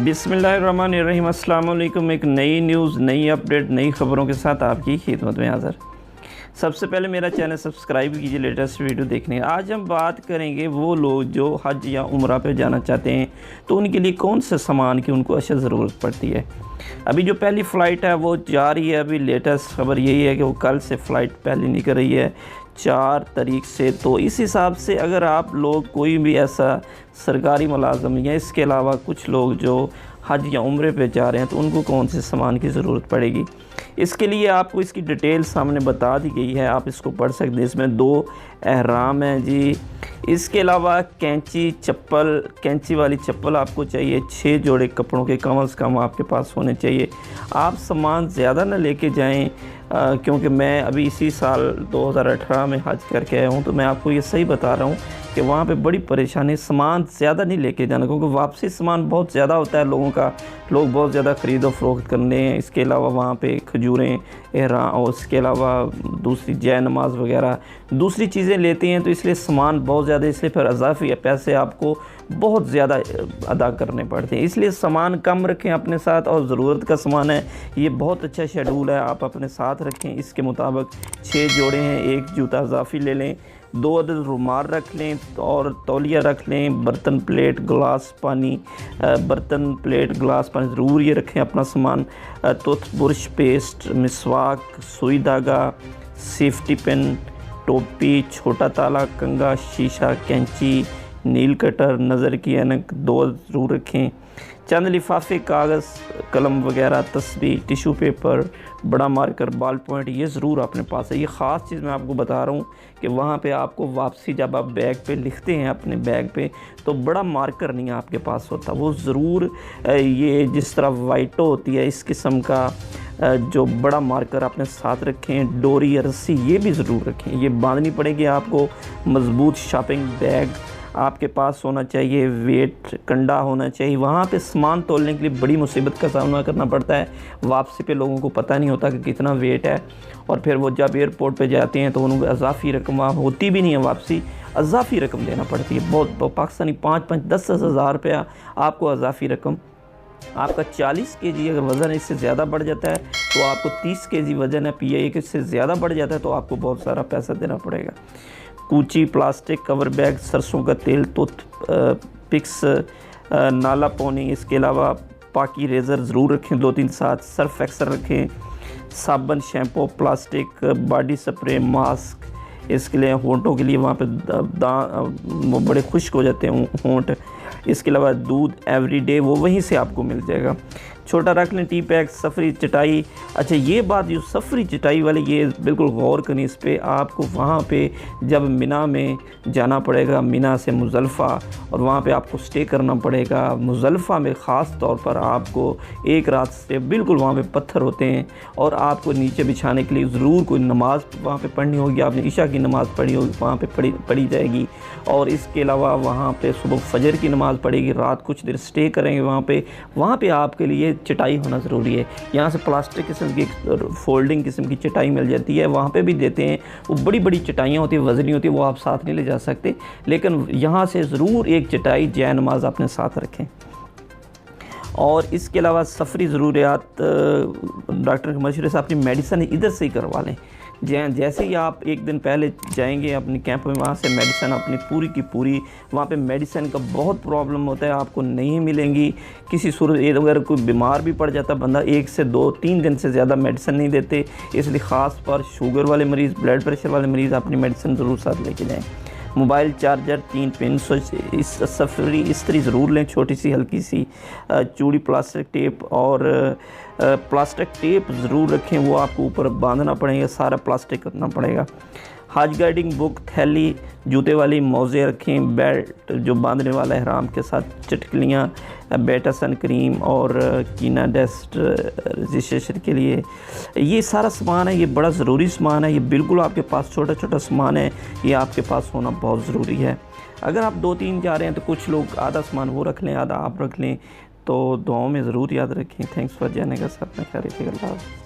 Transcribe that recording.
बिस्मिल्लाहिर्रहमानिर्रहीम। अस्सलाम वालेकुम। एक नई न्यूज़, नई अपडेट, नई ख़बरों के साथ आपकी खिदमत में हाज़िर। सबसे पहले मेरा चैनल सब्सक्राइब कीजिए लेटेस्ट वीडियो देखने। आज हम बात करेंगे वो लोग जो हज या उम्रा पे जाना चाहते हैं तो उनके लिए कौन से सामान की उनको अशद ज़रूरत पड़ती है। अभी जो पहली फ़्लाइट है वो जा रही है। अभी लेटेस्ट ख़बर यही है कि वो कल से फ़्लाइट पहली निकल रही है 4 तारीख से। तो इस हिसाब से अगर आप लोग कोई भी ऐसा सरकारी मुलाज़म या इसके अलावा कुछ लोग जो हज या उम्रे पे जा रहे हैं तो उनको कौन से सामान की ज़रूरत पड़ेगी, इसके लिए आपको इसकी डिटेल सामने बता दी गई है। आप इसको पढ़ सकते हैं। इसमें 2 एहराम हैं जी। इसके अलावा कैंची, चप्पल, कैंची वाली चप्पल आपको चाहिए। 6 जोड़े कपड़ों के कम से कम आपके पास होने चाहिए। आप सामान ज़्यादा ना लेके जाएं, क्योंकि मैं अभी इसी साल 2018 में हज करके आया हूँ, तो मैं आपको ये सही बता रहा हूँ कि वहाँ पे बड़ी परेशानी। सामान ज़्यादा नहीं लेके जाना, क्योंकि वापसी सामान बहुत ज़्यादा होता है लोगों का। लोग बहुत ज़्यादा ख़रीदो फ़रोख्त करने हैं। इसके अलावा वहाँ पे खजूरें, एहराम और इसके अलावा दूसरी जय नमाज वगैरह दूसरी चीज़ें लेते हैं, तो इसलिए सामान बहुत ज़्यादा, इसलिए फिर इजाफी पैसे आपको बहुत ज़्यादा अदा करने पड़ते हैं। इसलिए सामान कम रखें अपने साथ, और ज़रूरत का सामान है। ये बहुत अच्छा शेड्यूल है, आप अपने साथ रखें। इसके मुताबिक 6 जोड़े हैं, 1 जूता इजाफी ले लें, 2 अदद रुमाल रख लें और तौलिया रख लें। बर्तन, प्लेट, गिलास, पानी, बर्तन, प्लेट, गिलास, पानी ज़रूर ये रखें अपना सामान। टूथ ब्रश, पेस्ट, मिसवाक, सुई धागा, सेफ्टी पिन, टोपी, छोटा ताला, कंघा, शीशा, कैंची, नील कटर, नज़र की ऐनक 2 ज़रूर रखें। चंद लिफाफे, कागज़, कलम वगैरह, तस्बीह, टिशू पेपर, बड़ा मार्कर, बॉल पॉइंट, ये ज़रूर अपने पास है। ये ख़ास चीज़ मैं आपको बता रहा हूँ कि वहाँ पे आपको वापसी जब आप बैग पे लिखते हैं अपने बैग पे, तो बड़ा मार्कर नहीं आपके पास होता। वो ज़रूर ये जिस तरह वाइटो होती है इस किस्म का जो बड़ा मार्कर अपने साथ रखें। डोरी या रस्सी ये भी ज़रूर रखें, ये बांधनी पड़ेगी आपको। मज़बूत शॉपिंग बैग आपके पास होना चाहिए। वेट कंडा होना चाहिए। वहाँ पे सामान तोलने के लिए बड़ी मुसीबत का सामना करना पड़ता है। वापसी पे लोगों को पता नहीं होता कि कितना वेट है, और फिर वो जब एयरपोर्ट पे जाते हैं तो उनको इजाफी रकम वहाँ होती भी नहीं है। वापसी इजाफी रकम देना पड़ती है, बहुत पाकिस्तानी 5-10 हज़ार रुपया आपको इजाफी रकम। आपका 40 केजी अगर वज़न है, इससे ज़्यादा बढ़ जाता है तो आपको 30 केजी वज़न है, PI के इससे ज़्यादा बढ़ जाता है तो आपको बहुत सारा पैसा देना पड़ेगा। कूची, प्लास्टिक कवर बैग, सरसों का तेल, टूथ पिक्स, नाला पानी, इसके अलावा पाकी रेज़र ज़रूर रखें 2-3 साथ। सर्फ एक्सल रखें, साबुन, shampoo, plastic, body spray, mask, इसके लिए होंठों के लिए वहाँ पे वो बड़े खुश्क हो जाते हैं होंठ। इसके अलावा दूध एवरीडे वो वहीं से आपको मिल जाएगा। छोटा रख लें टी पैक, सफरी चटाई। अच्छा, ये बात जो सफरी चटाई वाली, ये बिल्कुल गौर करें इस पे। आपको वहाँ पे जब मिना में जाना पड़ेगा, मिना से मुज़ल्फ़ा, और वहाँ पे आपको स्टे करना पड़ेगा। मुज़ल्फ़ा में ख़ास तौर पर आपको 1 रात स्टे, बिल्कुल वहाँ पे पत्थर होते हैं, और आपको नीचे बिछाने के लिए ज़रूर कोई नमाज़ वहाँ पे पढ़नी होगी। आपने इशा की नमाज़ पढ़ी होगी, वहाँ पे पढ़ी जाएगी। और इसके अलावा वहाँ पे सुबह फजर की नमाज़ पढ़ेगी। रात कुछ देर स्टे करेंगे वहाँ पे आपके लिए चटाई होना ज़रूरी है। यहाँ से प्लास्टिक किस्म की फोल्डिंग किस्म की चटाई मिल जाती है, वहाँ पे भी देते हैं। वो बड़ी बड़ी चटाइयाँ होती है, वज़नी होती है, वो आप साथ नहीं ले जा सकते, लेकिन यहाँ से ज़रूर एक चटाई जय नमाज अपने साथ रखें। और इसके अलावा सफरी ज़रूरियात, डॉक्टर के मशवरे से अपनी मेडिसिन इधर से ही करवा लें। जैसे ही आप 1 दिन पहले जाएंगे अपने कैंप में, वहाँ से मेडिसिन अपनी पूरी की पूरी, वहाँ पे मेडिसिन का बहुत प्रॉब्लम होता है, आपको नहीं मिलेंगी किसी सूरत। अगर कोई बीमार भी पड़ जाता बंदा, 1 से 2-3 दिन से ज़्यादा मेडिसिन नहीं देते। इसलिए ख़ास पर शुगर वाले मरीज़, ब्लड प्रेशर वाले मरीज़ अपनी मेडिसिन ज़रूर साथ लेके जाएँ। मोबाइल चार्जर, 3 पिन, इस सफरी इस्त्री ज़रूर लें, छोटी सी हल्की सी चूड़ी, प्लास्टिक टेप, और प्लास्टिक टेप ज़रूर रखें, वो आपको ऊपर बांधना पड़ेगा, सारा प्लास्टिक करना पड़ेगा। हज गाइडिंग बुक, थैली, जूते वाली मोज़े रखें, बेल्ट जो बांधने वाला एहराम के साथ, चटकलियाँ, बेटा सन क्रीम और कीना डस्ट रजिस्ट्रेशन के लिए। ये सारा सामान है, ये बड़ा ज़रूरी सामान है। ये बिल्कुल आपके पास छोटा छोटा सामान है, ये आपके पास होना बहुत ज़रूरी है। अगर आप 2-3 जा रहे हैं तो कुछ लोग आधा सामान वो रख लें, आधा आप रख लें। तो दुआओं में ज़रूर याद रखें। थैंक्स फॉर जाने का साथ में ख्याल रखिएगा। अल्लाह हाफ़िज़।